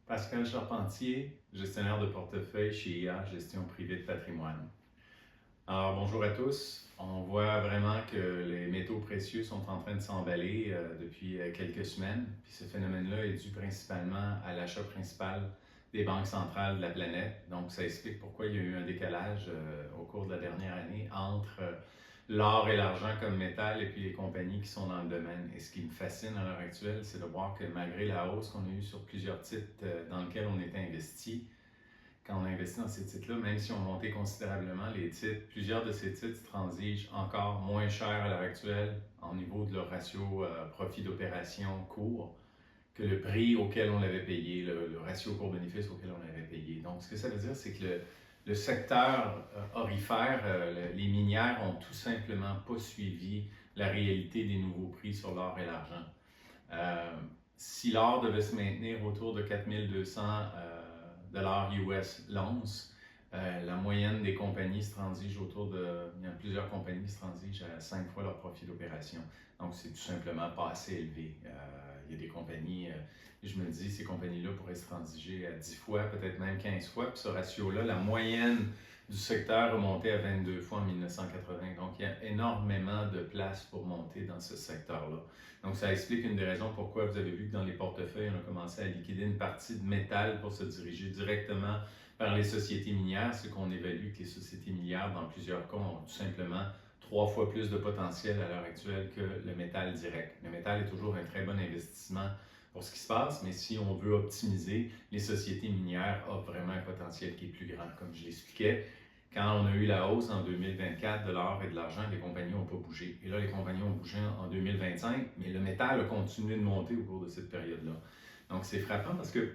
Pascal Charpentier, gestionnaire de portefeuille chez IA Gestion privée de patrimoine. Alors bonjour à tous. On voit vraiment que les métaux précieux sont en train de s'emballer depuis quelques semaines. Puis ce phénomène-là est dû principalement à l'achat principal des banques centrales de la planète. Donc ça explique pourquoi il y a eu un décalage au cours de la dernière année entre l'or et l'argent comme métal et puis les compagnies qui sont dans le domaine. Et ce qui me fascine à l'heure actuelle, c'est de voir que malgré la hausse qu'on a eue sur plusieurs titres dans lesquels on était investi, quand on a investi dans ces titres-là, même si on monté considérablement les titres, plusieurs de ces titres transigent encore moins cher à l'heure actuelle au niveau de leur ratio profit d'opération court que le prix auquel on l'avait payé, le ratio cours-bénéfice auquel on l'avait payé. Donc, ce que ça veut dire, c'est que le secteur aurifère, les minières ont tout simplement pas suivi la réalité des nouveaux prix sur l'or et l'argent. Si l'or devait se maintenir autour de 4200 dollars US l'once, la moyenne des compagnies se transige autour de, il y a plusieurs compagnies qui se transigent à 5 fois leur profit d'opération. Donc, c'est tout simplement pas assez élevé. Il y a des compagnies, je me dis, ces compagnies-là pourraient se transiger à 10 fois, peut-être même 15 fois. Puis ce ratio-là, la moyenne du secteur a monté à 22 fois en 1980. Donc, il y a énormément de place pour monter dans ce secteur-là. Donc, ça explique une des raisons pourquoi vous avez vu que dans les portefeuilles, on a commencé à liquider une partie de métal pour se diriger directement par les sociétés minières. C'est qu'on évalue que les sociétés minières, dans plusieurs cas, ont tout simplement 3 fois plus de potentiel à l'heure actuelle que le métal direct. Le métal est toujours un très bon investissement pour ce qui se passe, mais si on veut optimiser, les sociétés minières offrent vraiment un potentiel qui est plus grand. Comme je l'expliquais, quand on a eu la hausse en 2024 de l'or et de l'argent, les compagnies n'ont pas bougé. Et là, les compagnies ont bougé en 2025, mais le métal a continué de monter au cours de cette période-là. Donc, c'est frappant parce que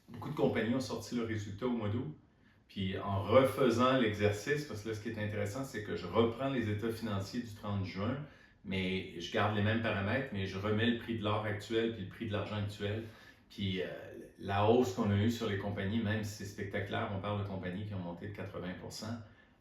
beaucoup de compagnies ont sorti le résultat au mois d'août. Puis en refaisant l'exercice, parce que là, ce qui est intéressant, c'est que je reprends les états financiers du 30 juin, mais je garde les mêmes paramètres, mais je remets le prix de l'or actuel puis le prix de l'argent actuel. Puis la hausse qu'on a eue sur les compagnies, même si c'est spectaculaire, on parle de compagnies qui ont monté de 80%.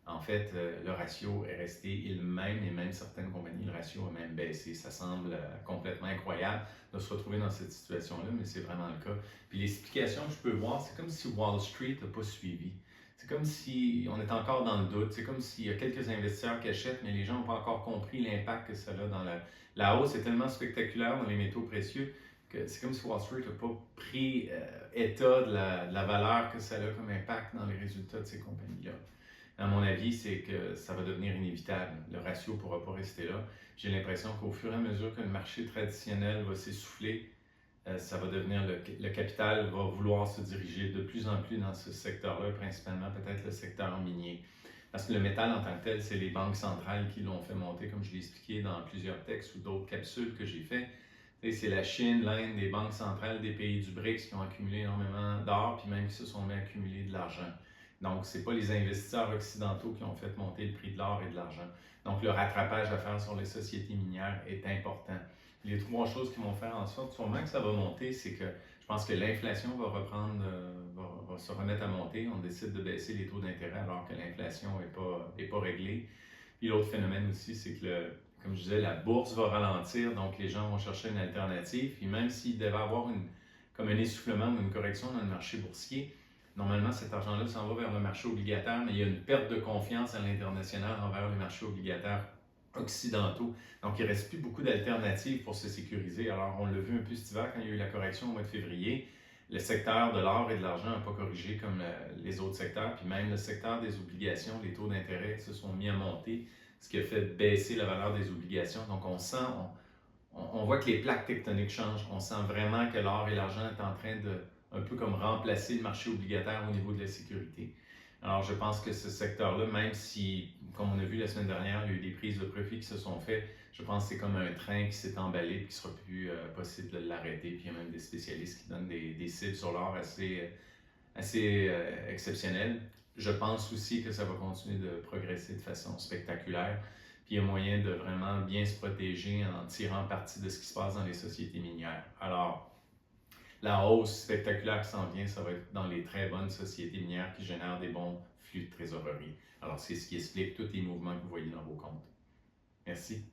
En fait, le ratio est resté le même et même certaines compagnies, le ratio a même baissé. Ça semble complètement incroyable de se retrouver dans cette situation-là, mais c'est vraiment le cas. Puis l'explication que je peux voir, c'est comme si Wall Street n'a pas suivi. C'est comme si on est encore dans le doute. C'est comme s'il y a quelques investisseurs qui achètent, mais les gens n'ont pas encore compris l'impact que ça a dans la hausse. Est tellement spectaculaire dans les métaux précieux que c'est comme si Wall Street n'a pas pris état de la valeur que ça a comme impact dans les résultats de ces compagnies-là. À mon avis, c'est que ça va devenir inévitable. Le ratio ne pourra pas rester là. J'ai l'impression qu'au fur et à mesure que le marché traditionnel va s'essouffler, ça va devenir le capital va vouloir se diriger de plus en plus dans ce secteur-là, principalement peut-être le secteur minier. Parce que le métal en tant que tel, c'est les banques centrales qui l'ont fait monter, comme je l'ai expliqué dans plusieurs textes ou d'autres capsules que j'ai fait. C'est la Chine, l'Inde, les banques centrales des pays du BRICS qui ont accumulé énormément d'or, puis même qui se sont mis à accumuler de l'argent. Donc, ce n'est pas les investisseurs occidentaux qui ont fait monter le prix de l'or et de l'argent. Donc, le rattrapage à faire sur les sociétés minières est important. Les trois choses qui vont faire en sorte, sûrement que ça va monter, c'est que je pense que l'inflation va reprendre, va se remettre à monter. On décide de baisser les taux d'intérêt alors que l'inflation n'est pas réglée. Puis l'autre phénomène aussi, c'est que, comme je disais, la bourse va ralentir, donc les gens vont chercher une alternative. Puis même s'il devait y avoir comme un essoufflement ou une correction dans le marché boursier, normalement, cet argent-là s'en va vers le marché obligataire, mais il y a une perte de confiance à l'international envers les marchés obligataires occidentaux. Donc, il ne reste plus beaucoup d'alternatives pour se sécuriser. Alors, on l'a vu un peu cet hiver quand il y a eu la correction au mois de février. Le secteur de l'or et de l'argent n'a pas corrigé comme les autres secteurs. Puis même le secteur des obligations, les taux d'intérêt se sont mis à monter, ce qui a fait baisser la valeur des obligations. Donc, on voit que les plaques tectoniques changent. On sent vraiment que l'or et l'argent est en train de un peu comme remplacer le marché obligataire au niveau de la sécurité. Alors, je pense que ce secteur-là, même si, comme on a vu la semaine dernière, il y a eu des prises de profit qui se sont faites, je pense que c'est comme un train qui s'est emballé et qu'il ne sera plus possible de l'arrêter. Puis il y a même des spécialistes qui donnent des cibles sur l'or assez exceptionnelles. Je pense aussi que ça va continuer de progresser de façon spectaculaire. Puis il y a moyen de vraiment bien se protéger en tirant parti de ce qui se passe dans les sociétés minières. Alors, la hausse spectaculaire qui s'en vient, ça va être dans les très bonnes sociétés minières qui génèrent des bons flux de trésorerie. Alors, c'est ce qui explique tous les mouvements que vous voyez dans vos comptes. Merci.